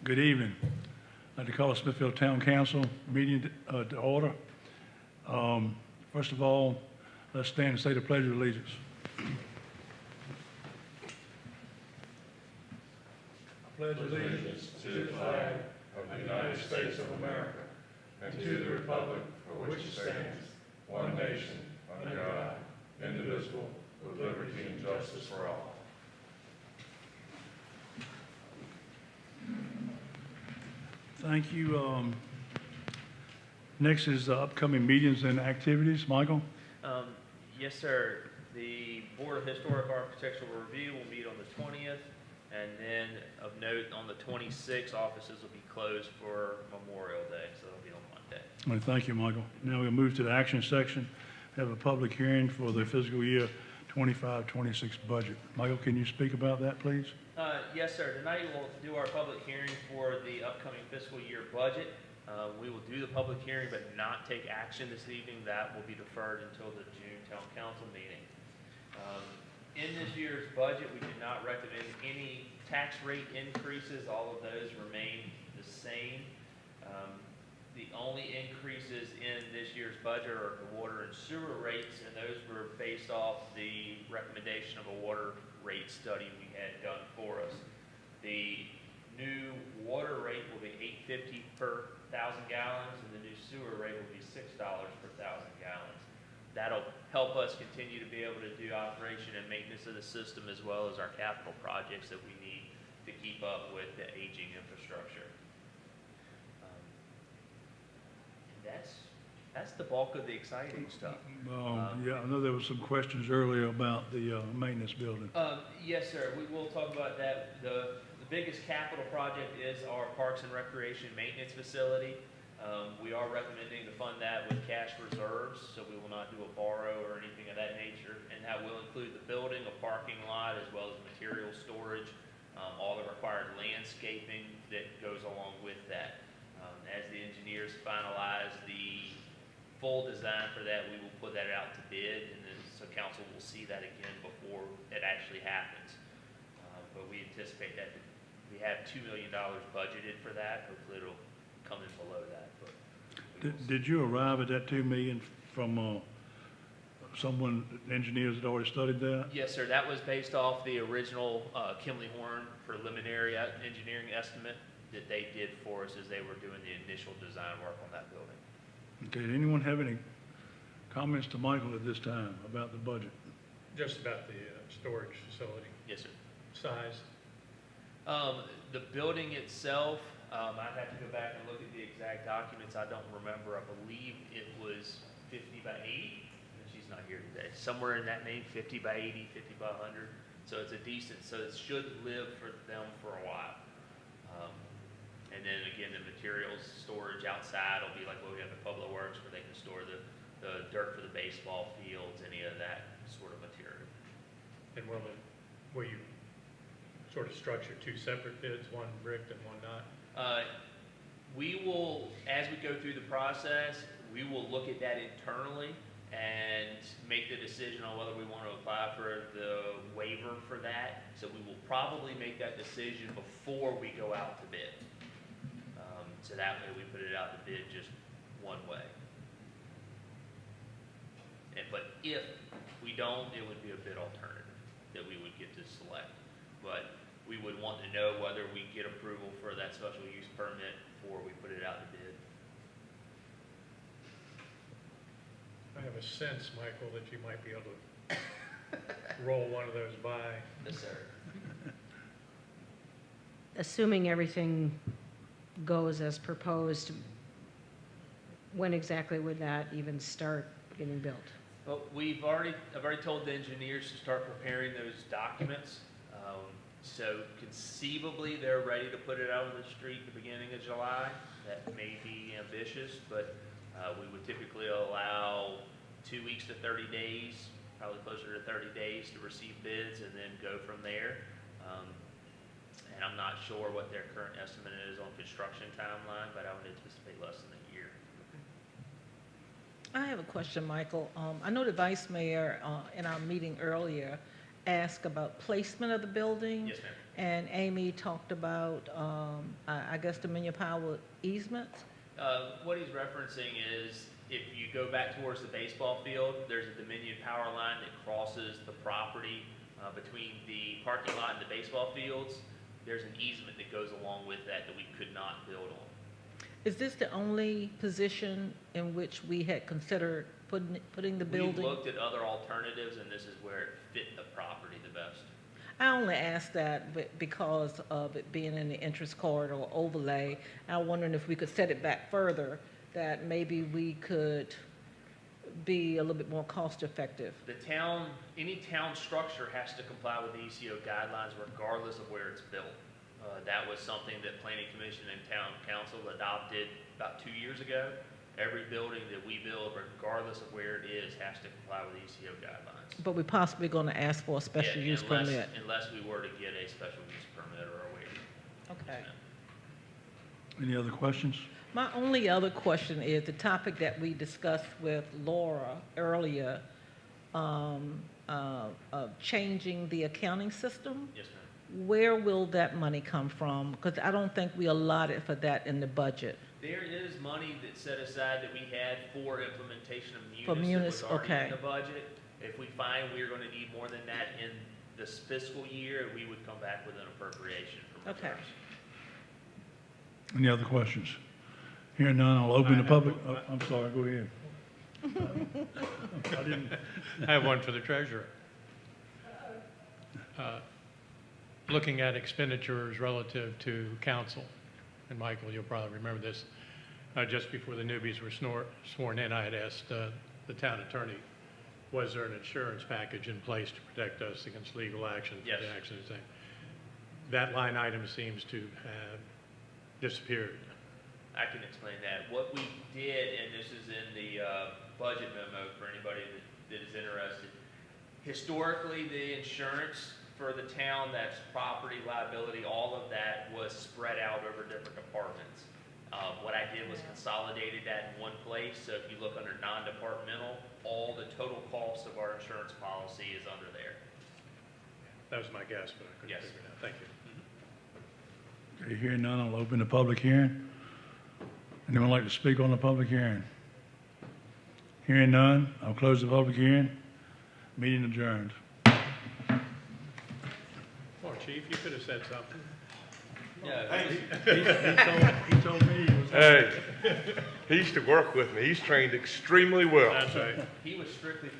Good evening. I'd like to call the Smithfield Town Council meeting to order. First of all, let's stand and say the Pledge of Allegiance. I pledge allegiance to the flag of the United States of America and to the republic for which it stands, one nation, under God, indivisible, with liberty and justice for all. Thank you. Next is the upcoming meetings and activities. Michael? Yes, sir. The Board of Historic Architectural Review will meet on the 20th, and then of note, on the 26th, offices will be closed for Memorial Day, so it'll be on Monday. All right, thank you, Michael. Now we'll move to the action section. Have a public hearing for the fiscal year 25-26 budget. Michael, can you speak about that, please? Yes, sir. Tonight we'll do our public hearing for the upcoming fiscal year budget. We will do the public hearing but not take action this evening. That will be deferred until the June Town Council meeting. In this year's budget, we did not recommend any tax rate increases. All of those remain the same. The only increases in this year's budget are the water and sewer rates, and those were based off the recommendation of a water rate study we had done for us. The new water rate will be $8.50 per 1,000 gallons, and the new sewer rate will be $6 per 1,000 gallons. That'll help us continue to be able to do operation and maintenance of the system, as well as our capital projects that we need to keep up with the aging infrastructure. That's the bulk of the exciting stuff. Yeah, I know there was some questions earlier about the maintenance building. Yes, sir. We will talk about that. The biggest capital project is our Parks and Recreation Maintenance Facility. We are recommending to fund that with cash reserves, so we will not do a borrow or anything of that nature. And that will include the building, a parking lot, as well as material storage, all the required landscaping that goes along with that. As the engineers finalize the full design for that, we will put that out to bid, and then so council will see that again before it actually happens. But we anticipate that we have $2 million budgeted for that. Hopefully it'll come in below that. But Did you arrive at that $2 million from someone, engineers that already studied that? Yes, sir. That was based off the original Kimley Horn preliminary engineering estimate that they did for us as they were doing the initial design work on that building. Okay, did anyone have any comments to Michael at this time about the budget? Just about the storage facility Yes, sir. size. The building itself, I'd have to go back and look at the exact documents. I don't remember. I believe it was 50 by 80. And she's not here today. Somewhere in that name, 50 by 80, 50 by 100. So it's a decent, so it should live for them for a while. And then again, the materials storage outside will be like what we have at Public Works, where they can store the dirt for the baseball fields, any of that sort of material. And will you sort of structure two separate bids, one bricked and one not? We will, as we go through the process, we will look at that internally and make the decision on whether we want to apply for the waiver for that. So we will probably make that decision before we go out to bid. So that way we put it out to bid just one way. But if we don't, it would be a bid alternative that we would get to select. But we would want to know whether we get approval for that special use permit before we put it out to bid. I have a sense, Michael, that you might be able to roll one of those by. Yes, sir. Assuming everything goes as proposed, when exactly would that even start getting built? Well, I've already told the engineers to start preparing those documents. So conceivably, they're ready to put it out on the street at the beginning of July. That may be ambitious, but we would typically allow 2 weeks to 30 days, probably closer to 30 days to receive bids and then go from there. And I'm not sure what their current estimate is on construction timeline, but I would anticipate less than a year. I have a question, Michael. I know the vice mayor in our meeting earlier asked about placement of the building. Yes, ma'am. And Amy talked about, I guess, Dominion Power easements. What he's referencing is if you go back towards the baseball field, there's a Dominion power line that crosses the property between the parking lot and the baseball fields. There's an easement that goes along with that we could not build on. Is this the only position in which we had considered putting the We building? looked at other alternatives, and this is where it fit the property the best. I only asked that because of it being in the interest corridor overlay. I'm wondering if we could set it back further, that maybe we could be a little bit more cost effective. The town, any town structure has to comply with the ECO guidelines regardless of where it's built. That was something that Planning Commission and Town Council adopted about 2 years ago. Every building that we build, regardless of where it is, has to comply with ECO guidelines. But we're possibly going to ask for a special Yeah, use permit. Unless we were to get a special use permit or a waiver. Okay. Any other questions? My only other question is the topic that we discussed with Laura earlier, of changing the accounting system. Yes, ma'am. Where will that money come from? Because I don't think we allotted for that in the budget. There is money that's set aside that we had for implementation of For Munis that was already okay. in the budget. If we find we're going to need more than that in this fiscal year, we would come back with an appropriation from Okay. reserves. Any other questions? Hearing none, I'll open the public, oh, I'm sorry, go ahead. I didn't, I have one for the treasurer. Looking at expenditures relative to council, and Michael, you'll probably remember this, just before the newbies were sworn in, I had asked the town attorney, was there an insurance package in place to protect us against legal action? Yes. Accidents, thing? That line item seems to have disappeared. I can explain that. What we did, and this is in the budget memo for anybody that is interested, historically, the insurance for the town, that's property, liability, all of that was spread out over different departments. What I did was consolidated that in one place, so if you look under non-departmental, all the total cost of our insurance policy is under there. That was my guess, but I couldn't Yes. figure it out. Thank you. okay, hearing none, I'll open the public hearing. Anyone like to speak on the public hearing? Hearing none, I'll close the public hearing. Meeting adjourned. Oh, Chief, you could have said something. Yeah, He told me he was. Hey, he used to work with me. He's trained extremely well. That's right. he was strictly